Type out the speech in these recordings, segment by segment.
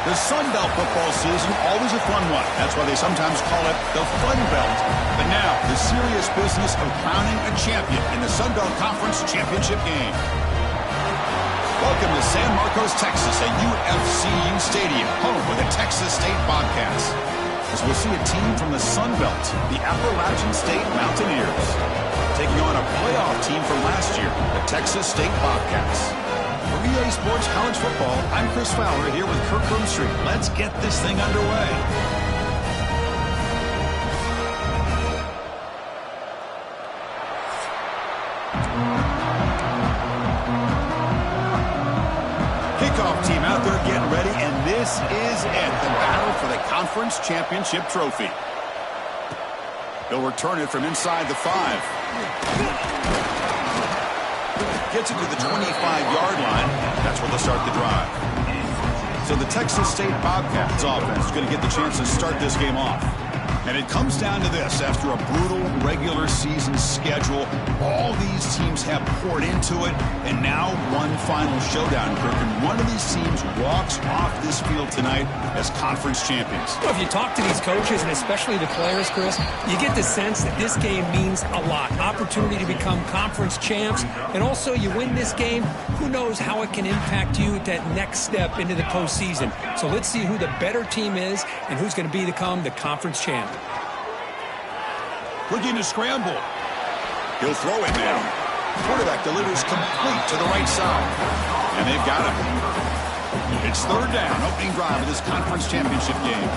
The Sun Belt football season, always a fun one. That's why they sometimes call it the Fun Belt. But now, the serious business of crowning a champion in the Sun Belt Conference Championship game. Welcome to San Marcos, Texas, at UFCU Stadium, home of the Texas State Bobcats. As we'll see a team from the Sun Belt, the Appalachian State Mountaineers, taking on a playoff team from last year, the Texas State Bobcats. For EA Sports College Football, I'm Chris Fowler here with Kirk Street. Let's get this thing underway. Kickoff team out there getting ready, and this is it, the battle for the Conference Championship Trophy. They'll return it from inside the 5. Gets it to the 25-yard line. That's where they'll start the drive. So the Texas State Bobcats offense is going to get the chance to start this game off. And it comes down to this. After a brutal regular season schedule, all these teams have poured into it, and now one final showdown, Kirk. And one of these teams walks off this field tonight as conference champions. Well, if you talk to these coaches, and especially the players, Chris, you get the sense that this game means a lot. Opportunity to become conference champs, and also you win this game, who knows how it can impact you at that next step into the postseason. So let's see who the better team is and who's going to become the conference champ. Looking to scramble. He'll throw it now. Quarterback delivers complete to the right side. And they've got him. It's third down, opening drive of this conference championship game.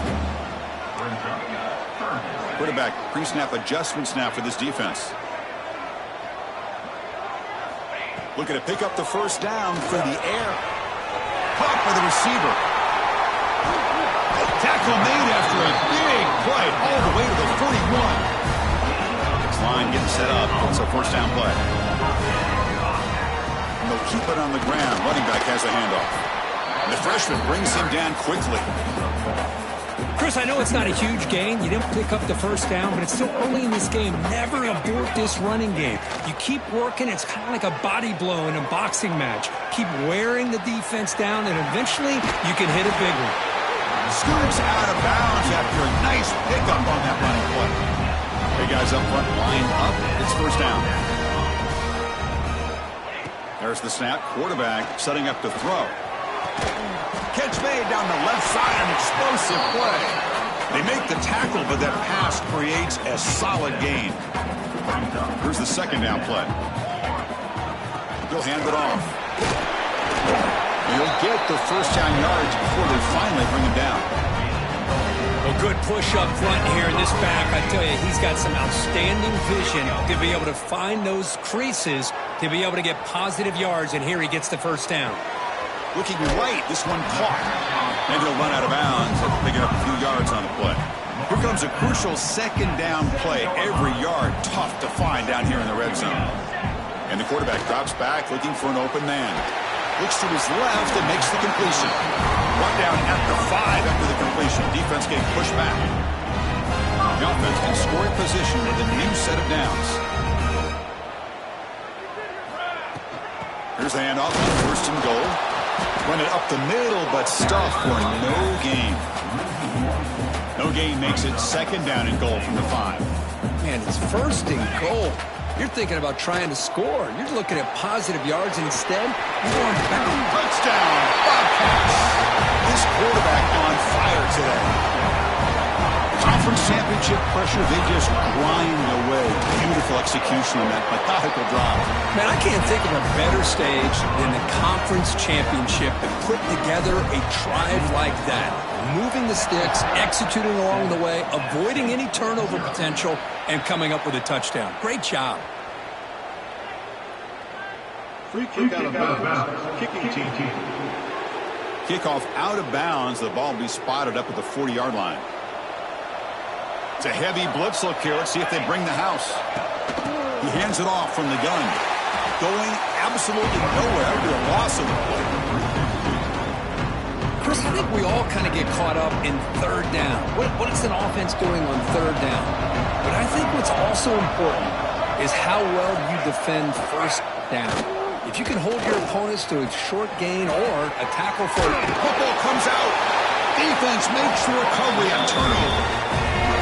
Quarterback pre-snap adjustments now for this defense. Looking to pick up the first down from the air. Caught by the receiver. Tackle made after a big play all the way to the 41. Line getting set up. It's a first down play. And they'll keep it on the ground. Running back has a handoff. And the freshman brings him down quickly. Chris, I know it's not a huge gain. You didn't pick up the first down, but it's still early in this game. Never abort this running game. You keep working. It's kind of like a body blow in a boxing match. Keep wearing the defense down, and eventually you can hit a big one. Scoots out of bounds after a nice pickup on that running play. Hey, guys up front, line up. It's first down. There's the snap. Quarterback setting up to throw. Catch made down the left side. An explosive play. They make the tackle, but that pass creates a solid gain. Here's the second down play. He'll hand it off. He'll get the first down yards before they finally bring him down. A good push up front here in this back. I tell you, he's got some outstanding vision to be able to find those creases, to be able to get positive yards, and here he gets the first down. Looking right, this one caught. And he'll run out of bounds, picking up a few yards on the play. Here comes a crucial second down play. Every yard tough to find down here in the red zone. And the quarterback drops back, looking for an open man. Looks to his left and makes the completion. Brought down at the 5 after the completion. Defense getting pushed back. The offense can score in position with a new set of downs. Here's the handoff on first and goal. Run it up the middle, but stuffed for no gain. No gain makes it second down and goal from the 5. Man, it's first and goal. You're thinking about trying to score. You're looking at positive yards, and instead, you're going back. Touchdown, Bobcats. This quarterback on fire today. Conference championship pressure, they just grind away. Beautiful execution on that methodical drive. Man, I can't think of a better stage than the conference championship to put together a drive like that. Moving the sticks, executing along the way, avoiding any turnover potential, and coming up with a touchdown. Great job. Free kick out of bounds. Kicking team. Kickoff out of bounds. The ball will be spotted up at the 40-yard line. It's a heavy blitz look here. Let's see if they bring the house. He hands it off from the gun. Going absolutely nowhere after a loss of the play. Chris, I think we all kind of get caught up in third down. What is an offense doing on third down? But I think what's also important is how well you defend first down. If you can hold your opponents to a short gain or a tackle for... Football comes out. defense makes the recovery, a turnover.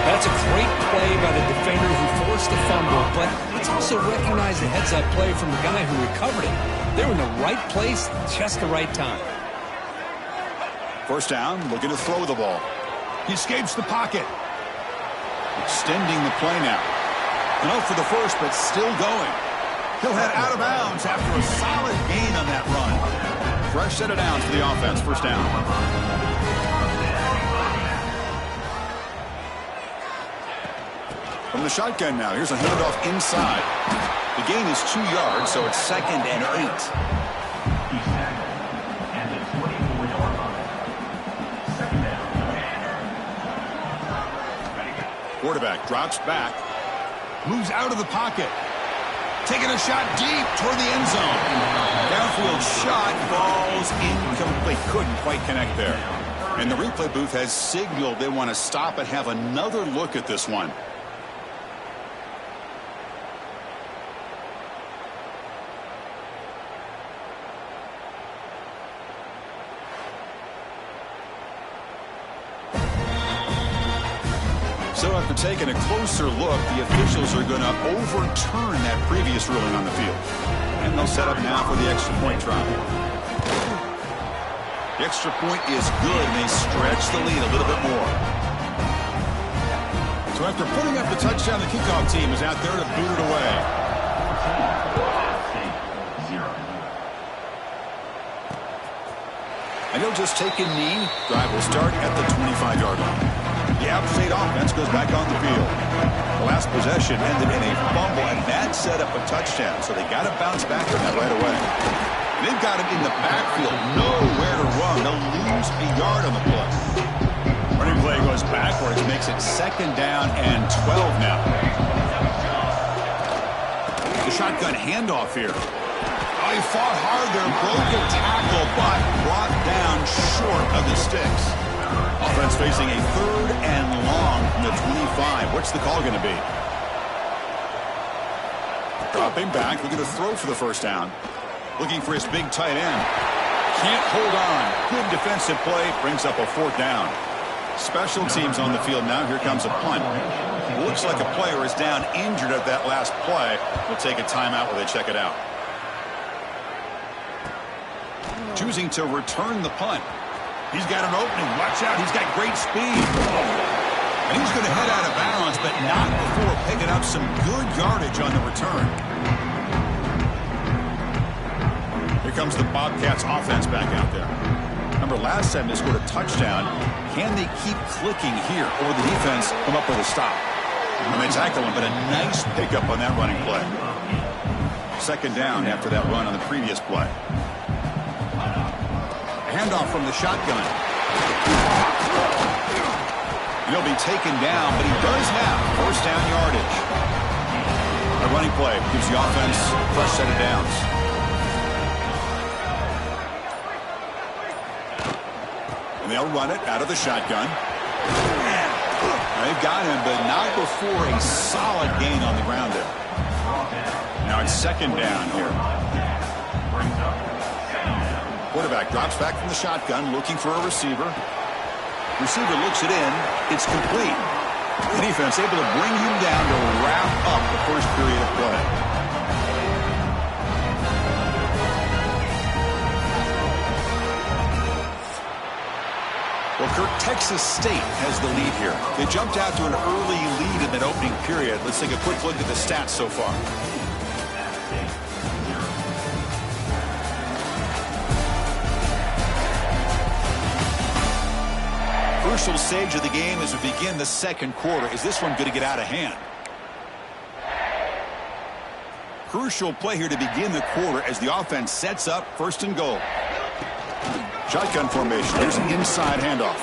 That's a great play by the defender who forced the fumble, but let's also recognize the heads-up play from the guy who recovered it. They were in the right place, just the right time. First down, looking to throw the ball. He escapes the pocket. Extending the play now. No for the first, but still going. He'll head out of bounds after a solid gain on that run. Fresh set of downs for the offense. First down. From the shotgun now. Here's a handoff inside. The gain is 2 yards, so it's 2nd and 8. Quarterback drops back, moves out of the pocket, taking a shot deep toward the end zone. Downfield shot falls incomplete. Couldn't quite connect there. And the replay booth has signaled they want to stop and have another look at this one. So after taking a closer look, the officials are going to overturn that previous ruling on the field. And they'll set up now for the extra point try. The extra point is good, and they stretch the lead a little bit more. So after putting up the touchdown, the kickoff team is out there to boot it away. And he'll just take a knee. Drive will start at the 25-yard line. The App State offense goes back on the field. The last possession ended in a fumble, and that set up a touchdown. So they got to bounce back from that right away. They've got him in the backfield, nowhere to run. They'll lose a yard on the play. Running play goes backwards, makes it 2nd down and 12 now. The shotgun handoff here. Oh, he fought hard there, broke a tackle, but brought down short of the sticks. Offense facing a 3rd and long from the 25. What's the call going to be? Dropping back, looking to throw for the first down. Looking for his big tight end. Can't hold on. Good defensive play. Brings up a 4th down. Special teams on the field now. Here comes a punt. Looks like a player is down injured at that last play. We'll take a timeout while they check it out. Choosing to return the punt. He's got an opening. Watch out. He's got great speed. And he's going to head out of bounds, but not before picking up some good yardage on the return. Here comes the Bobcats offense back out there. Remember, last time they scored a touchdown. Can they keep clicking here, or the defense come up with a stop? And they tackle him, but a nice pickup on that running play. 2nd down after that run on the previous play. Handoff from the shotgun. And he'll be taken down, but he does have 1st down yardage. A running play gives the offense a fresh set of downs. And they'll run it out of the shotgun. They've got him, but not before a solid gain on the ground there. Now it's 2nd down here. Quarterback drops back from the shotgun, looking for a receiver. Receiver looks it in. It's complete. The defense able to bring him down to wrap up the first period of play. Well, Kirk, Texas State has the lead here. They jumped out to an early lead in that opening period. Let's take a quick look at the stats so far. Crucial stage of the game as we begin the 2nd quarter. Is this one going to get out of hand? Crucial play here to begin the quarter as the offense sets up 1st and goal. Shotgun formation. Here's an inside handoff.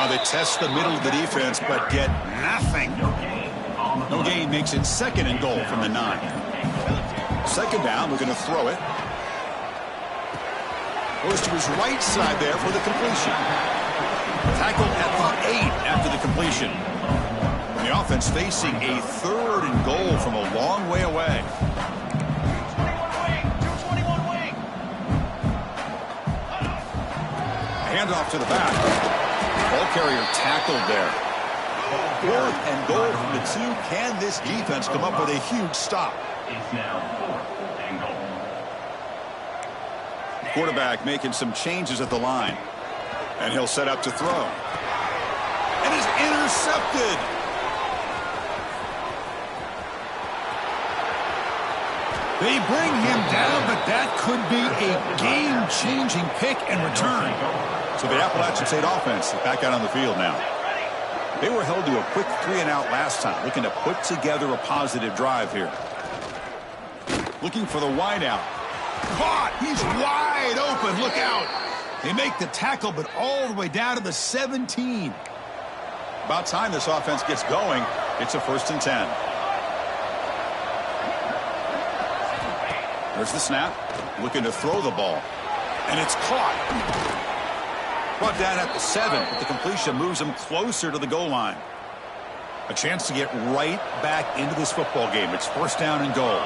They test the middle of the defense, but get nothing. No gain makes it 2nd and goal from the 9. 2nd down. We're going to throw it. Goes to his right side there for the completion. Tackled at the 8 after the completion. And the offense facing a 3rd and goal from a long way away. Handoff to the back. Ball carrier tackled there. 4th and goal from the 2. Can this defense come up with a huge stop? It's now 4th and goal. Quarterback making some changes at the line. And he'll set up to throw. And is intercepted. They bring him down, but that could be a game-changing pick and return. So the Appalachian State offense is back out on the field now. They were held to a quick 3-and-out last time, looking to put together a positive drive here. Looking for the wideout. Caught! He's wide open. Look out! They make the tackle, but all the way down to the 17. About time this offense gets going. It's a 1st and 10. There's the snap. Looking to throw the ball. And it's caught. Brought down at the 7, but the completion moves him closer to the goal line. A chance to get right back into this football game. It's 1st down and goal.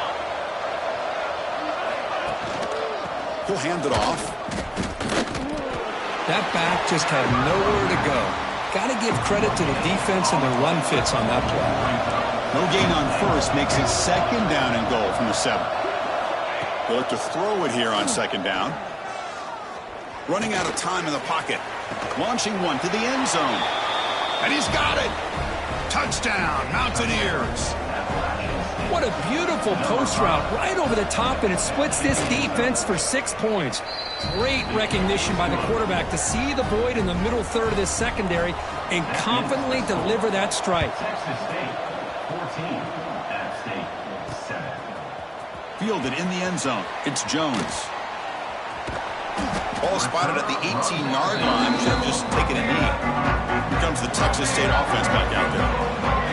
He'll hand it off. That back just had nowhere to go. Got to give credit to the defense and the run fits on that play. No gain on 1st makes it 2nd down and goal from the 7. They'll look to throw it here on 2nd down. Running out of time in the pocket. Launching one to the end zone. And he's got it. Touchdown, Mountaineers. What a beautiful post route right over the top, and it splits this defense for 6 points. Great recognition by the quarterback to see the void in the middle third of this secondary and confidently deliver that strike. Texas State 14, App State 7. Fielded in the end zone. It's Jones. Ball spotted at the 18-yard line. Should have just taken a knee. Here comes the Texas State offense back out there.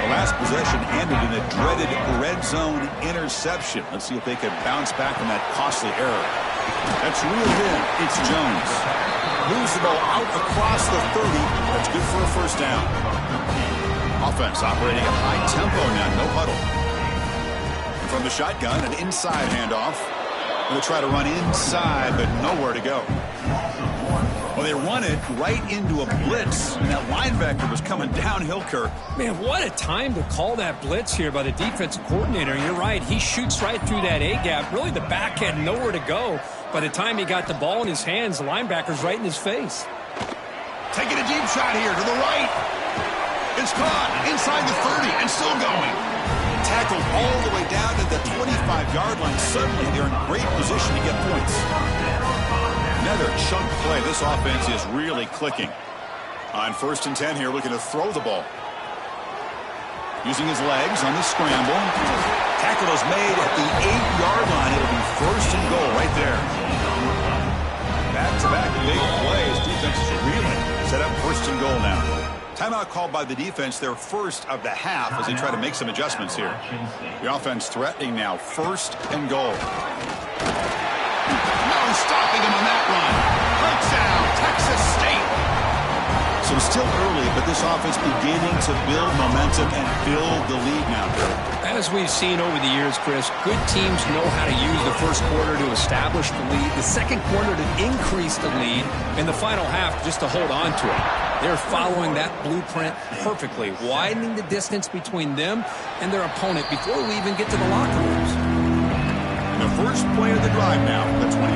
The last possession ended in a dreaded red zone interception. Let's see if they can bounce back from that costly error. That's reeled in. It's Jones. Moves the ball out across the 30. That's good for a 1st down. Offense operating at high tempo now. No huddle. From the shotgun, an inside handoff. They'll try to run inside, but nowhere to go. Well, they run it right into a blitz, and that linebacker was coming downhill, Kirk. Man, what a time to call that blitz here by the defensive coordinator. You're right. He shoots right through that A-gap. Really, the back had nowhere to go. By the time he got the ball in his hands, the linebacker's right in his face. Taking a deep shot here to the right. It's caught inside the 30 and still going. Tackled all the way down to the 25-yard line. Suddenly, they're in great position to get points. Another chunk play. This offense is really clicking. On 1st and 10 here, looking to throw the ball. Using his legs on the scramble. Tackle is made at the 8-yard line. It'll be 1st and goal right there. Back-to-back big plays. Defense is reeling. Set up 1st and goal now. Timeout called by the defense, their 1st of the half as they try to make some adjustments here. The offense threatening now, 1st and goal. No stopping him on that run. Touchdown, Texas State. So it's still early, but this offense beginning to build momentum and build the lead now. As we've seen over the years, Chris, good teams know how to use the 1st quarter to establish the lead, the 2nd quarter to increase the lead, and the final half just to hold on to it. They're following that blueprint perfectly, widening the distance between them and their opponent before we even get to the locker rooms. And the first play of the drive now, the 25.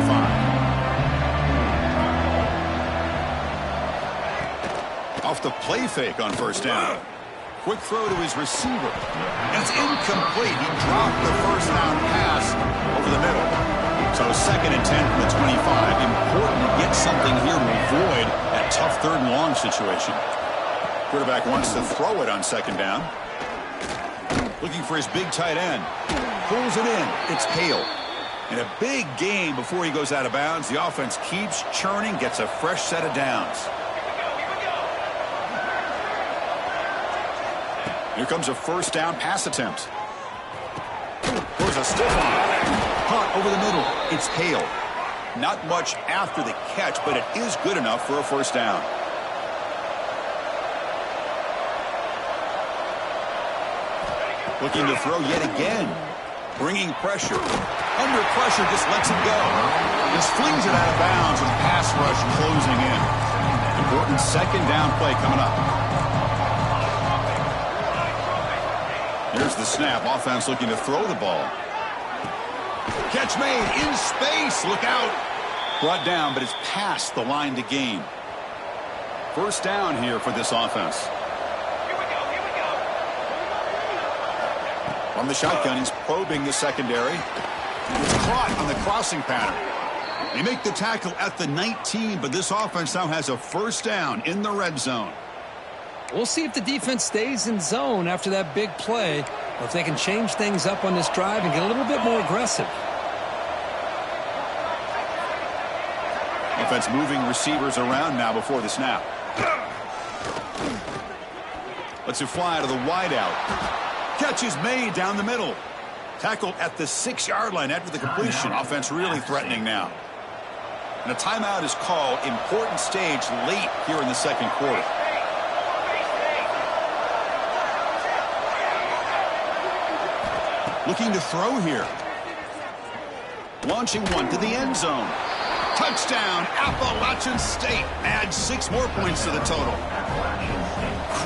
Off the play fake on 1st down. Quick throw to his receiver. And it's incomplete. He dropped the 1st down pass over the middle. So 2nd and 10 from the 25. Important to get something here to avoid that tough 3rd and long situation. Quarterback wants to throw it on 2nd down. Looking for his big tight end. Pulls it in. It's Hale. And a big gain before he goes out of bounds. The offense keeps churning, gets a fresh set of downs. Here comes a 1st down pass attempt. Goes a stiff one. Caught over the middle. It's Hale. Not much after the catch, but it is good enough for a 1st down. Looking to throw yet again. Bringing pressure. Under pressure, just lets it go. Just flings it out of bounds with pass rush closing in. Important second down play coming up. Here's the snap. Offense looking to throw the ball. Catch made in space. Look out. Brought down, but it's past the line to gain. First down here for this offense. From the shotgun, he's probing the secondary. It's caught on the crossing pattern. They make the tackle at the 19, but this offense now has a first down in the red zone. We'll see if the defense stays in zone after that big play, or if they can change things up on this drive and get a little bit more aggressive. Offense moving receivers around now before the snap. Lets it fly to the wideout. Catch is made down the middle. Tackled at the 6-yard line after the completion. Offense really threatening now. And a timeout is called. Important stage late here in the second quarter. Looking to throw here. Launching one to the end zone. Touchdown, Appalachian State. Adds 6 more points to the total.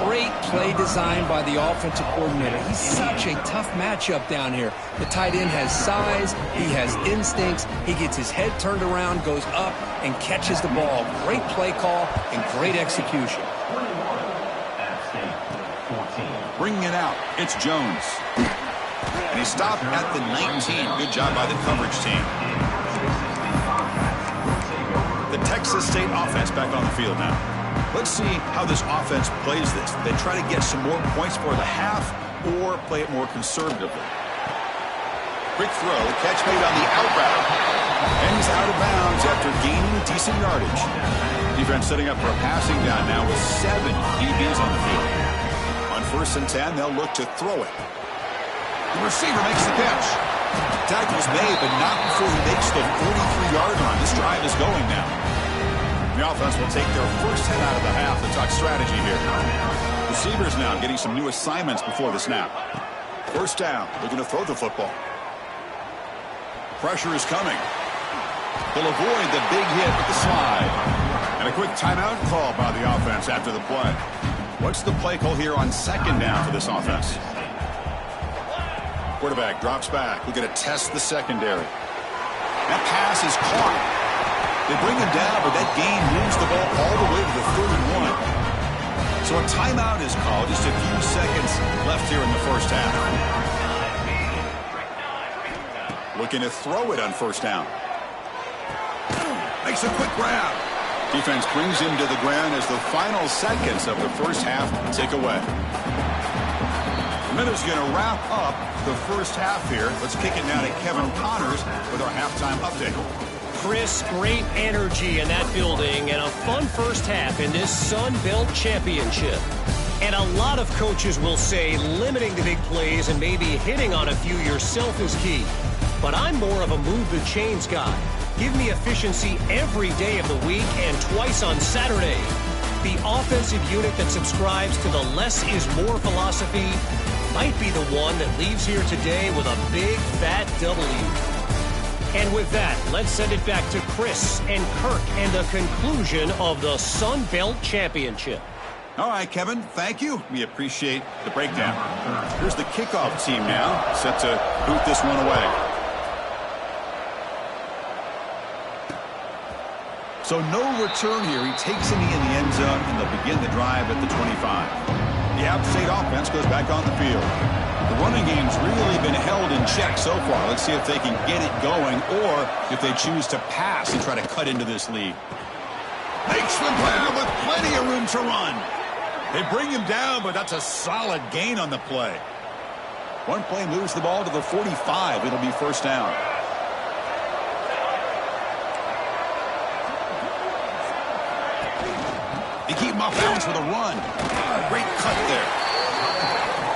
Great play design by the offensive coordinator. He's such a tough matchup down here. The tight end has size, he has instincts, he gets his head turned around, goes up, and catches the ball. Great play call and great execution. Bringing it out, it's Jones. And he stopped at the 19. Good job by the coverage team. The Texas State offense back on the field now. Let's see how this offense plays this. They try to get some more points for the half or play it more conservatively. Quick throw, catch made on the out route. And he's out of bounds after gaining decent yardage. Defense setting up for a passing down now with 7 DBs on the field. On 1st and 10, they'll look to throw it. The receiver makes the catch. Tackle's made, but not before he makes the 43-yard line. This drive is going now. The offense will take their first head out of the half to talk strategy here. Receivers now getting some new assignments before the snap. First down, looking to throw the football. Pressure is coming. They'll avoid the big hit with the slide. And a quick timeout call by the offense after the play. What's the play call here on second down for this offense? Quarterback drops back. We're going to test the secondary. That pass is caught. They bring him down, but that gain moves the ball all the way to the 31. So a timeout is called. Just a few seconds left here in the first half. Looking to throw it on first down. Makes a quick grab. Defense brings him to the ground as the final seconds of the first half tick away. Miller's going to wrap up the first half here. Let's kick it now to Kevin Connors with our halftime update. Chris, great energy in that building and a fun first half in this Sun Belt Championship. And a lot of coaches will say limiting the big plays and maybe hitting on a few yourself is key. But I'm more of a move the chains guy. Give me efficiency every day of the week and twice on Saturday. The offensive unit that subscribes to the less is more philosophy might be the one that leaves here today with a big fat W. And with that, let's send it back to Chris and Kirk and the conclusion of the Sun Belt Championship. All right, Kevin, thank you. We appreciate the breakdown. Here's the kickoff team now, set to boot this one away. So no return here. He takes it in the end zone, and they'll begin the drive at the 25. The App State offense goes back on the field. The running game's really been held in check so far. Let's see if they can get it going or if they choose to pass and try to cut into this lead. Makes the grab with plenty of room to run. They bring him down, but that's a solid gain on the play. One play moves the ball to the 45. It'll be first down. They keep him off balance with a run. Great cut there.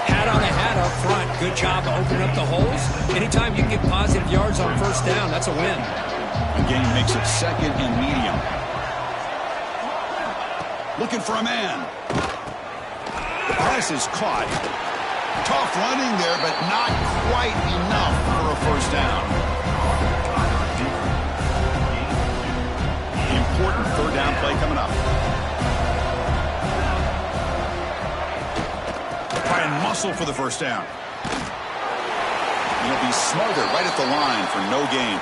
Hat on a hat up front. Good job opening up the holes. Anytime you can get positive yards on first down, that's a win. The game makes it second and medium. Looking for a man. The pass is caught. Tough running there, but not quite enough for a first down. Important third down play coming up. hustle for the first down. He'll be smothered right at the line for no gain.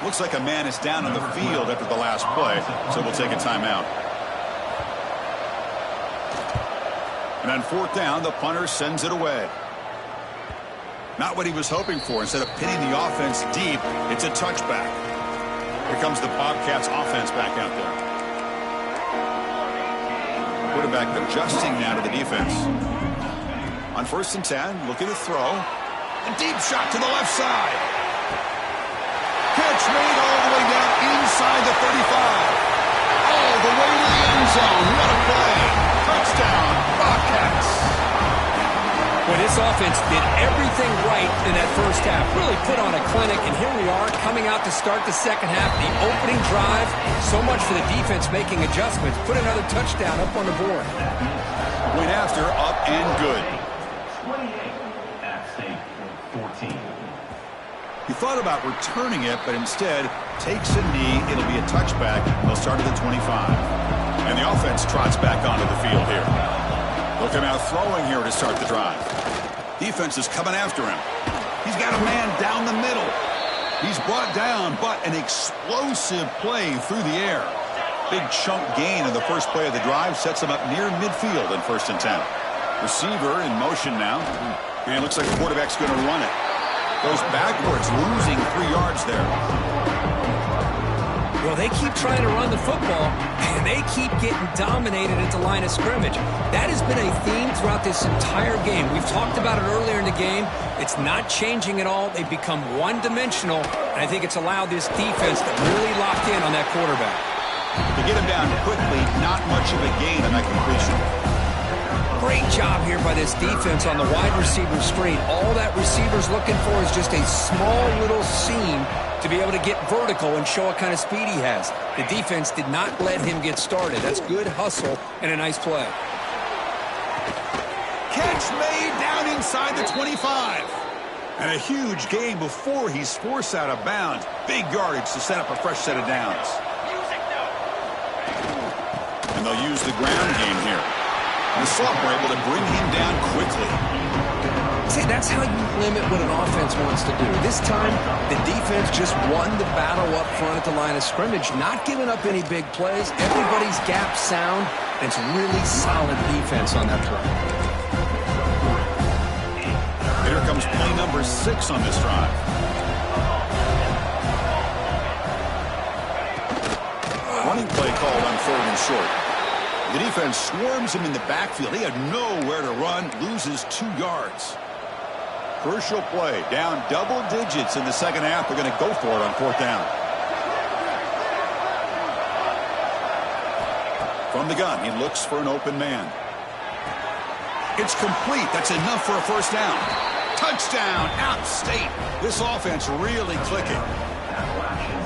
Looks like a man is down on the field after the last play, so we'll take a timeout. And on fourth down, the punter sends it away. Not what he was hoping for. Instead of pinning the offense deep, it's a touchback. Here comes the Bobcats offense back out there. Quarterback adjusting now to the defense. On 1st and 10, looking to throw. A deep shot to the left side. Catch made all the way down inside the 35. All the way to the end zone. What a play. Touchdown, Bobcats. Well, this offense did everything right in that first half. Really put on a clinic, and here we are coming out to start the second half. The opening drive, so much for the defense making adjustments. Put another touchdown up on the board. Went after, up and good. 28 at stake, 14. He thought about returning it, but instead takes a knee. It'll be a touchback. They'll start at the 25. And the offense trots back onto the field here. They'll come out throwing here to start the drive. Defense is coming after him. He's got a man down the middle. He's brought down, but an explosive play through the air. Big chunk gain in the first play of the drive sets him up near midfield in 1st and 10. Receiver in motion now. And it looks like the quarterback's going to run it. Goes backwards, losing 3 yards there. Well, they keep trying to run the football, and they keep getting dominated at the line of scrimmage. That has been a theme throughout this entire game. We've talked about it earlier in the game. It's not changing at all. They've become one-dimensional, and I think it's allowed this defense to really lock in on that quarterback. To get him down quickly, not much of a gain on that completion. Great job here by this defense on the wide receiver screen. All that receiver's looking for is just a small little seam to be able to get vertical and show what kind of speed he has. The defense did not let him get started. That's good hustle and a nice play. Catch made down inside the 25. And a huge gain before he's forced out of bounds. Big yardage to set up a fresh set of downs. And they'll use the ground game here. The sophomore able to bring him down quickly. See, that's how you limit what an offense wants to do. This time, the defense just won the battle up front at the line of scrimmage, not giving up any big plays. Everybody's gap sound. It's really solid defense on that play. Here comes play number 6 on this drive. Running play called on 3rd and short. The defense swarms him in the backfield. He had nowhere to run, loses 2 yards. Crucial play, down double digits in the second half. They're going to go for it on 4th down. From the gun, he looks for an open man. It's complete. That's enough for a 1st down. Touchdown, out state. This offense really clicking.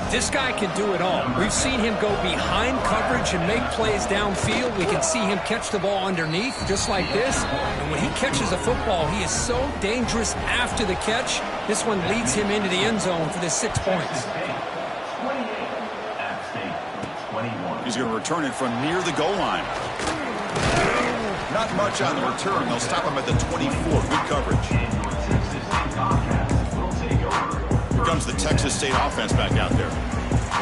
This guy can do it all. We've seen him go behind coverage and make plays downfield. We can see him catch the ball underneath, just like this. And when he catches a football, he is so dangerous after the catch. This one leads him into the end zone for the 6 points. He's going to return it from near the goal line. Not much on the return. They'll stop him at the 24. Good coverage. Here comes the Texas State offense back out there.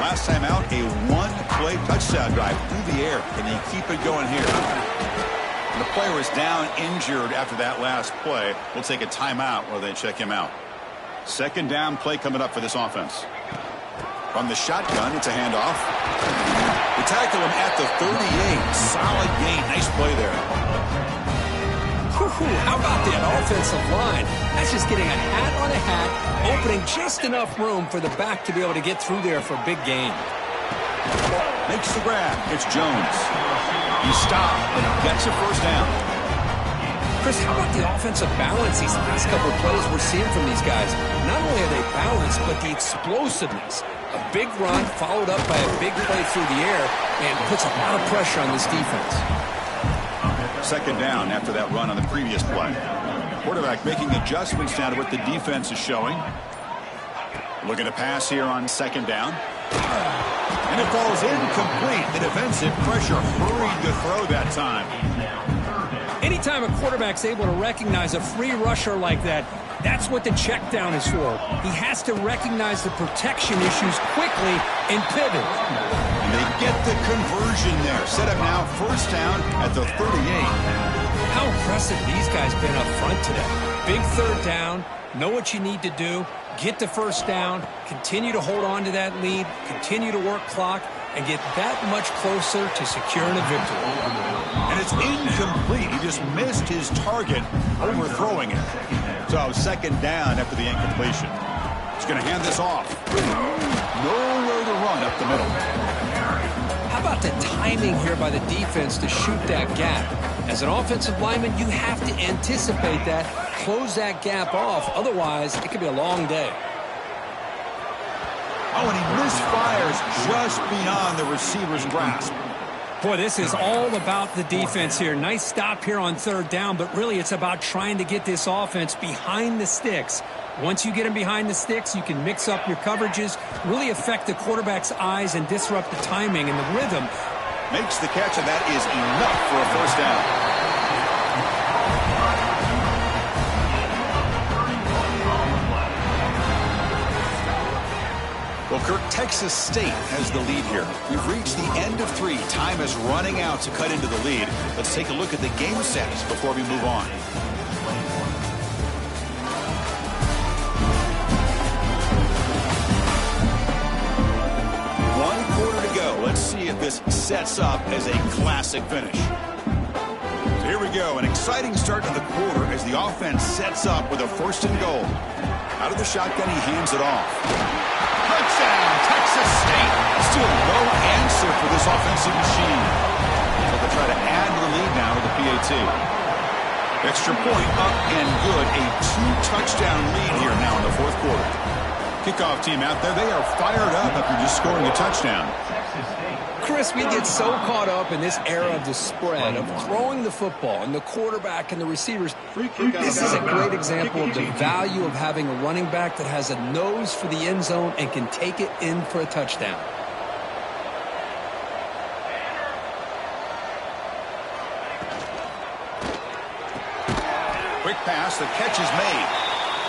Last time out, a 1-play touchdown drive through the air. Can they keep it going here? And the player is down injured after that last play. We'll take a timeout while they check him out. 2nd down play coming up for this offense. From the shotgun, it's a handoff. They tackle him at the 38. Solid gain. Nice play there. How about that offensive line? That's just getting a hat on a hat, opening just enough room for the back to be able to get through there for a big gain. Makes the grab. It's Jones. He stopped, but he gets a 1st down. Chris, how about the offensive balance these last couple of plays we're seeing from these guys? Not only are they balanced, but the explosiveness. A big run followed up by a big play through the air and puts a lot of pressure on this defense. 2nd down after that run on the previous play. Quarterback making adjustments down to what the defense is showing. Looking to pass here on 2nd down. And it falls incomplete. The defensive pressure hurried to throw that time. Anytime Anytime a quarterback's able to recognize a free rusher like that, that's what the check down is for. He has to recognize the protection issues quickly and pivot. And they get the conversion there. Set up now, first down at the 38. How impressive these guys been up front today. Big third down, know what you need to do, get the first down, continue to hold on to that lead, continue to work clock, and get that much closer to securing a victory. And it's incomplete. He just missed his target, overthrowing it. So second down after the incompletion. He's going to hand this off. Nowhere to run up the middle. How about the timing here by the defense to shoot that gap? As an offensive lineman, you have to anticipate that, close that gap off. Otherwise, it could be a long day. Oh, and he misfires just beyond the receiver's grasp. Boy, this is all about the defense here. Nice stop here on third down, but really it's about trying to get this offense behind the sticks. Once you get them behind the sticks, you can mix up your coverages, really affect the quarterback's eyes and disrupt the timing and the rhythm. Makes the catch, and that is enough for a first down. Well, Kirk, Texas State has the lead here. We've reached the end of 3. Time is running out to cut into the lead. Let's take a look at the game sets before we move on. One quarter to go. Let's see if this sets up as a classic finish. So here we go. An exciting start to the quarter as the offense sets up with a first and goal. Out of the shotgun, he hands it off. Touchdown, Texas State. Still no answer for this offensive machine. So they'll try to add to the lead now with the PAT. Extra point up and good. A 2-touchdown lead here now in the fourth quarter. Kickoff team out there. They are fired up after just scoring a touchdown. Chris, we get so caught up in this era of the spread, of throwing the football, and the quarterback and the receivers. This is a great example of the value of having a running back that has a nose for the end zone and can take it in for a touchdown. Quick pass, the catch is made.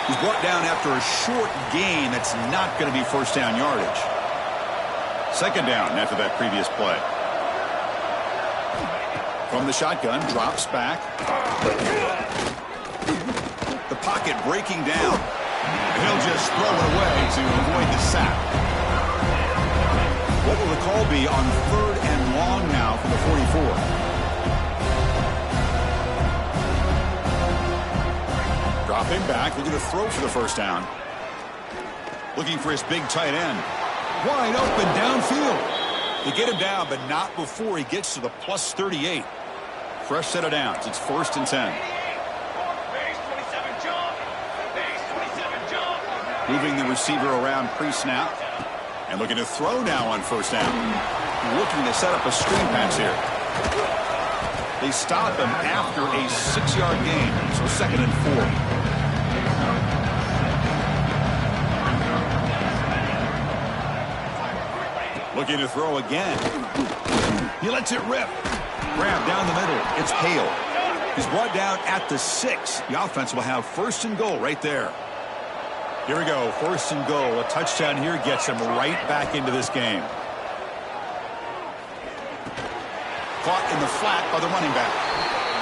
He's brought down after a short gain that's not going to be first down yardage. Second down after that previous play. From the shotgun, drops back. The pocket breaking down. He'll just throw it away to avoid the sack. What will the call be on third and long now for the 44? Dropping back, looking to throw for the first down. Looking for his big tight end. Wide open downfield. They get him down, but not before he gets to the plus 38. Fresh set of downs. It's first and 10. Moving the receiver around pre-snap. And looking to throw now on first down. Looking to set up a screen pass here. They stop him after a 6-yard gain. So second and 4. Looking to throw again. He lets it rip. Grab down the middle. It's Hale. He's brought down at the 6. The offense will have first and goal right there. Here we go. First and goal. A touchdown here gets him right back into this game. Caught in the flat by the running back.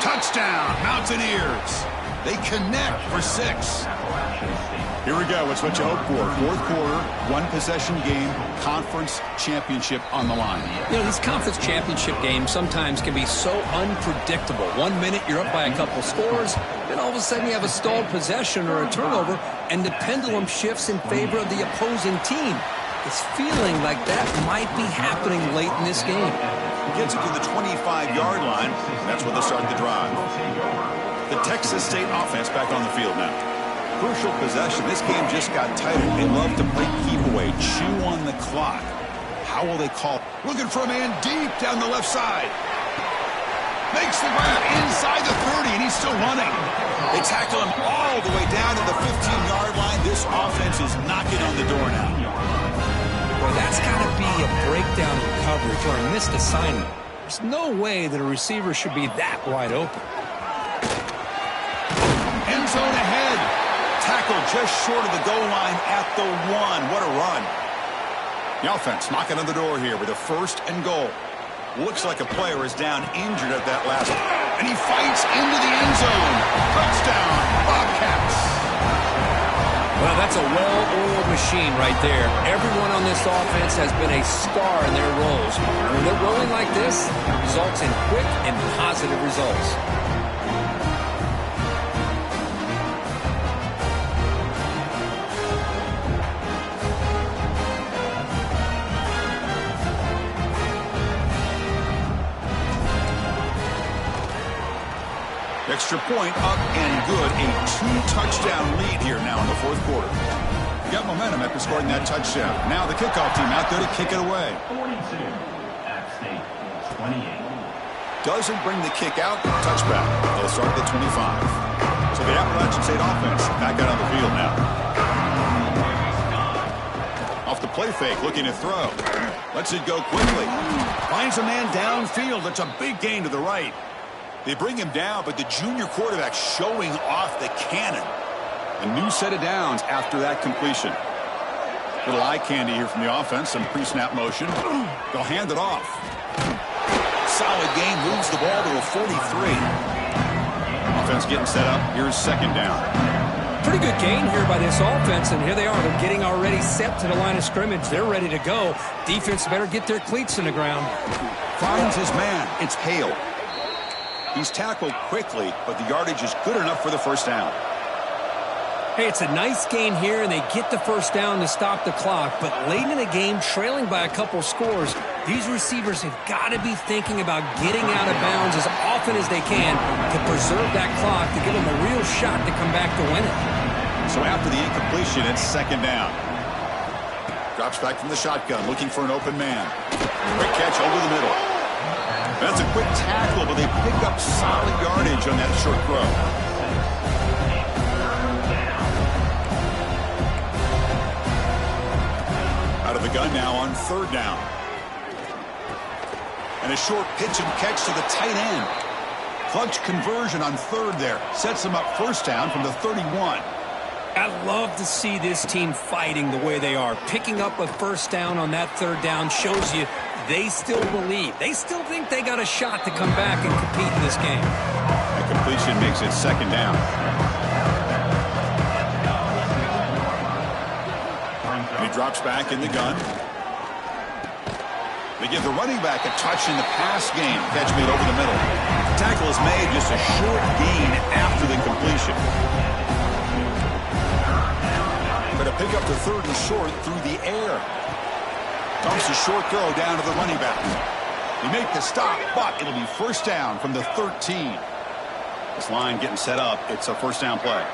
Touchdown, Mountaineers. They connect for 6. Here we go. It's what you hope for. Fourth quarter, one-possession game, conference championship on the line. You know, these conference championship games sometimes can be so unpredictable. 1 minute you're up by a couple scores, then all of a sudden you have a stalled possession or a turnover, and the pendulum shifts in favor of the opposing team. It's feeling like that might be happening late in this game. Gets it to the 25-yard line. That's where they start the drive. The Texas State offense back on the field now. Crucial possession. This game just got tighter. They love to play keep away, chew on the clock. How will they call? Looking for a man deep down the left side. Makes the grab inside the 30, and he's still running. They tackle him all the way down to the 15-yard line. This offense is knocking on the door now. Well, that's got to be a breakdown in coverage or a missed assignment. There's no way that a receiver should be that wide open. end zone ahead. Tackle just short of the goal line at the 1. What a run. The offense knocking on the door here with a 1st and goal. Looks like a player is down injured at that last one. And he fights into the end zone. Touchdown, Bobcats. Well, that's a well-oiled machine right there. Everyone on this offense has been a star in their roles. When they're rolling like this, it results in quick and positive results. Extra point up and good. A 2-touchdown lead here now in the 4th quarter. Got momentum after scoring that touchdown. Now the kickoff team out there to kick it away. 42 at State, 28. Doesn't bring the kick out. Touchback. They'll start at the 25. So the Appalachian State offense back out on the field now. Off the play fake, looking to throw. Lets it go quickly. Finds a man downfield. That's a big gain to the right. They bring him down, but the junior quarterback showing off the cannon. A new set of downs after that completion. Little eye candy here from the offense. Some pre-snap motion. They'll hand it off. Solid game. Moves the ball to a 43. Offense getting set up. Here's 2nd down. Pretty good gain here by this offense, and here they are. They're getting already set to the line of scrimmage. They're ready to go. Defense better get their cleats in the ground. Finds his man. It's Hale. He's tackled quickly, but the yardage is good enough for the 1st down. Hey, it's a nice gain here, and they get the 1st down to stop the clock. But late in the game, trailing by a couple scores, these receivers have got to be thinking about getting out of bounds as often as they can to preserve that clock, to give them a real shot to come back to win it. So after the incompletion, it's 2nd down. Drops back from the shotgun, looking for an open man. Quick catch over the middle. That's a quick tackle, but they pick up solid yardage on that short throw. Out of the gun now on 3rd down. And a short pitch and catch to the tight end. Clutch conversion on 3rd there. Sets them up 1st down from the 31. I love to see this team fighting the way they are. Picking up a 1st down on that 3rd down shows you they still believe. They still think they got a shot to come back and compete in this game. The completion makes it 2nd down. And he drops back in the gun. They give the running back a touch in the pass game. Catch made over the middle. The tackle is made, just a short gain after the completion. But to pick up the 3rd and short through the air. Dumps a short throw down to the running back. They make the stop, but it'll be 1st down from the 13. This line getting set up. It's a 1st down play.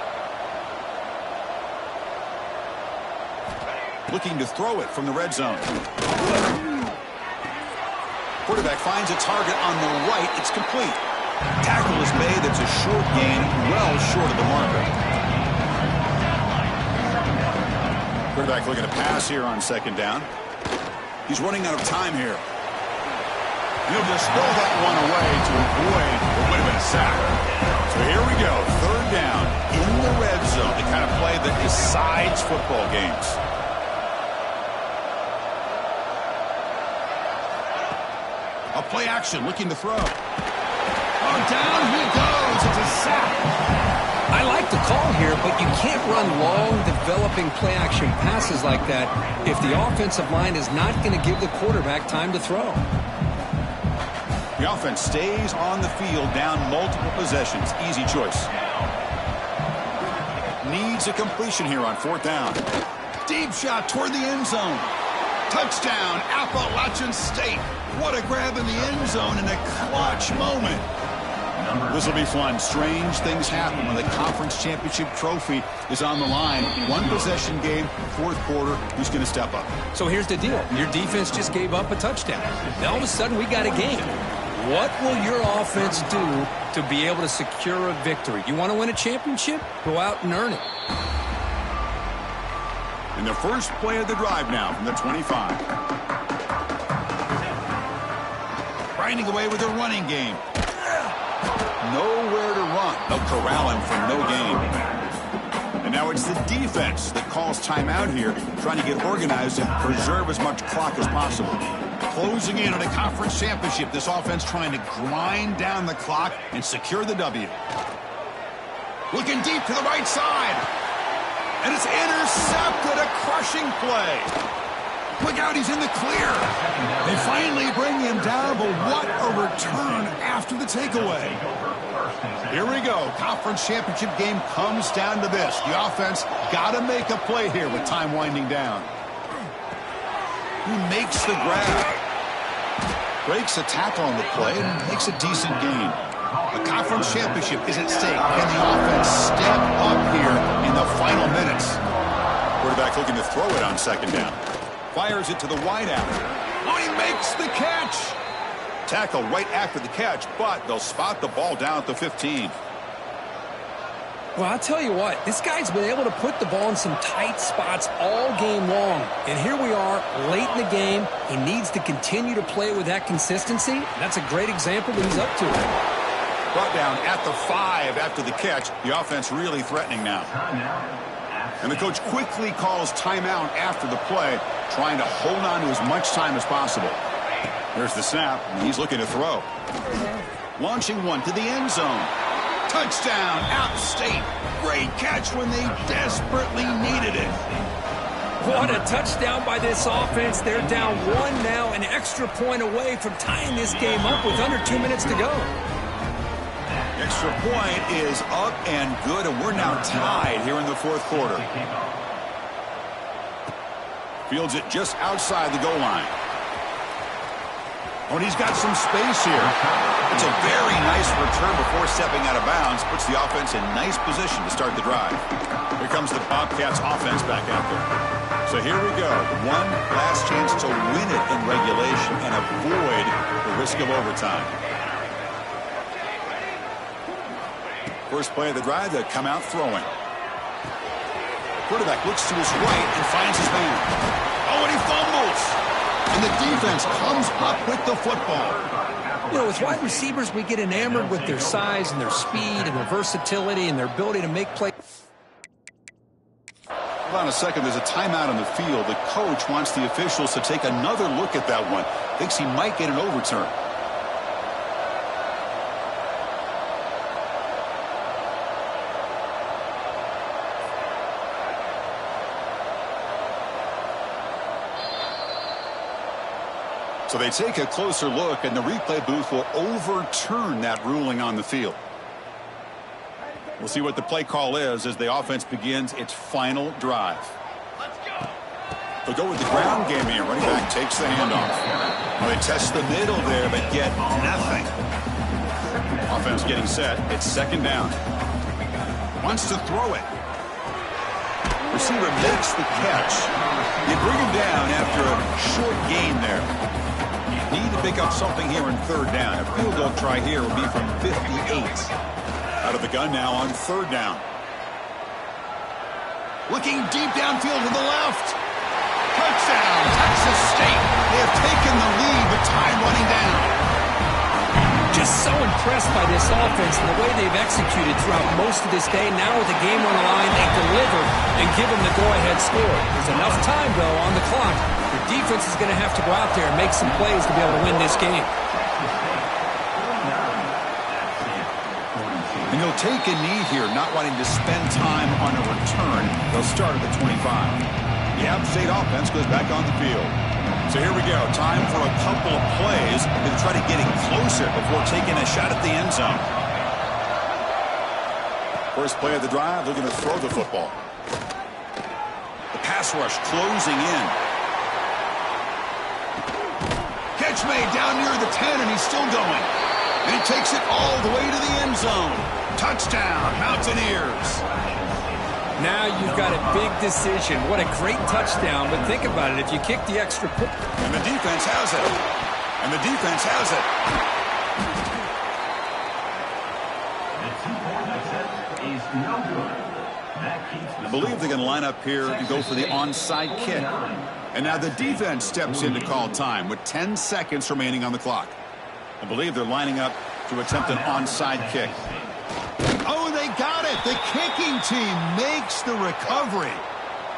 Looking to throw it from the red zone. Quarterback finds a target on the right. It's complete. Tackle is made. It's a short gain, well short of the marker. Quarterback looking to pass here on 2nd down. He's running out of time here. He'll just throw that one away to avoid what would have been a sack. So here we go. 3rd down in the red zone. The kind of play that decides football games. A play action, looking to throw. Oh, down he goes. It's a sack. I like the call here, but you can't run long, developing play-action passes like that if the offensive line is not going to give the quarterback time to throw. The offense stays on the field, down multiple possessions. Easy choice. Needs a completion here on 4th down. Deep shot toward the end zone. Touchdown, Appalachian State. What a grab in the end zone in a clutch moment. This will be fun. Strange things happen when the conference championship trophy is on the line. 1 possession game, 4th quarter. Who's going to step up? So here's the deal. Your defense just gave up a touchdown. Now all of a sudden we got a game. What will your offense do to be able to secure a victory? You want to win a championship? Go out and earn it. And the first play of the drive now from the 25. Grinding away with a running game. Nowhere to run. They'll corral him for no gain. And now it's the defense that calls timeout here, trying to get organized and preserve as much clock as possible. Closing in on a conference championship, this offense trying to grind down the clock and secure the W. Looking deep to the right side. And it's intercepted, a crushing play. Look out, he's in the clear. They finally bring him down, but what a return after the takeaway. Here we go. Conference championship game comes down to this. The offense got to make a play here with time winding down. He makes the grab. Breaks a tackle on the play and makes a decent gain. A conference championship is at stake. Can the offense step up here in the final minutes? Quarterback looking to throw it on second down. Fires it to the wideout. Oh, he makes the catch. Tackle right after the catch, but they'll spot the ball down at the 15. Well, I'll tell you what, this guy's been able to put the ball in some tight spots all game long. And here we are, late in the game. He needs to continue to play with that consistency. That's a great example that he's up to it. Brought down at the 5 after the catch. The offense really threatening now. And the coach quickly calls timeout after the play, trying to hold on to as much time as possible. There's the snap, and he's looking to throw. Launching one to the end zone. Touchdown, out state. Great catch when they desperately needed it. What a touchdown by this offense. They're down 1 now, an extra point away from tying this game up with under 2 minutes to go. Extra point is up and good, and we're now tied here in the fourth quarter. Fields it just outside the goal line. Oh, and he's got some space here. It's a very nice return before stepping out of bounds. Puts the offense in nice position to start the drive. Here comes the Bobcats offense back out there. So here we go. One last chance to win it in regulation and avoid the risk of overtime. First play of the drive, they come out throwing. Quarterback looks to his right and finds his man. Oh, and he fumbles. And the defense comes up with the football. You know, with wide receivers, we get enamored with their size and their speed and their versatility and their ability to make plays. Hold on a second. There's a timeout on the field. The coach wants the officials to take another look at that one. Thinks he might get an overturn. So they take a closer look, and the replay booth will overturn that ruling on the field. We'll see what the play call is as the offense begins its final drive. They'll go with the ground game here. Running back takes the handoff. Well, they test the middle there, but get nothing. Offense getting set. It's second down. Wants to throw it. Receiver makes the catch. You bring him down after a short gain there. Need to pick up something here in third down. A field goal try here will be from 58. Out of the gun now on third down. Looking deep downfield to the left. Touchdown, Texas State. They have taken the lead with time running down. Just so impressed by this offense and the way they've executed throughout most of this day. Now with the game on the line, they deliver and give them the go-ahead score. There's enough time, though, on the clock. The defense is going to have to go out there and make some plays to be able to win this game. And they'll take a knee here, not wanting to spend time on a return. They'll start at the 25. The App State offense goes back on the field. So here we go. Time for a couple of plays to try to get it closer before taking a shot at the end zone. First play of the drive, looking to throw the football. The pass rush closing in. Catch made down near the 10, and he's still going. And he takes it all the way to the end zone. Touchdown, Mountaineers. Now you've got a big decision. What a great touchdown, but think about it. If you kick the extra point. And the defense has it. And the defense has it. I believe they're going to line up here and go for the onside kick. And now the defense steps in to call time with 10 seconds remaining on the clock. I believe they're lining up to attempt an onside kick. Oh, The kicking team makes the recovery.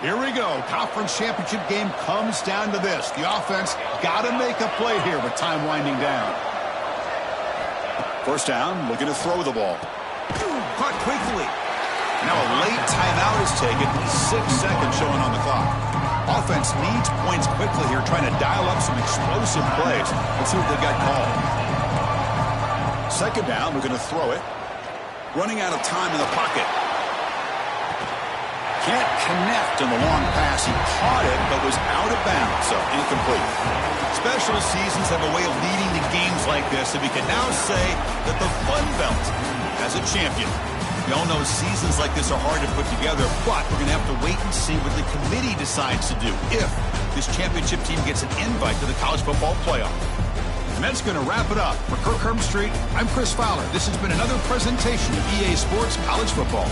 Here we go. Conference championship game comes down to this. The offense got to make a play here with time winding down. First down, looking to throw the ball. Caught quickly. Now a late timeout is taken. 6 seconds showing on the clock. Offense needs points quickly here, trying to dial up some explosive plays. Let's see what they got called. Second down, we're going to throw it. Running out of time in the pocket. Can't connect on the long pass. He caught it, but was out of bounds, so incomplete. Special seasons have a way of leading to games like this, and we can now say that the Fun Belt has a champion. We all know seasons like this are hard to put together, but we're going to have to wait and see what the committee decides to do if this championship team gets an invite to the college football playoff. And that's going to wrap it up. For Kirk Street, I'm Chris Fowler. This has been another presentation of EA Sports College Football.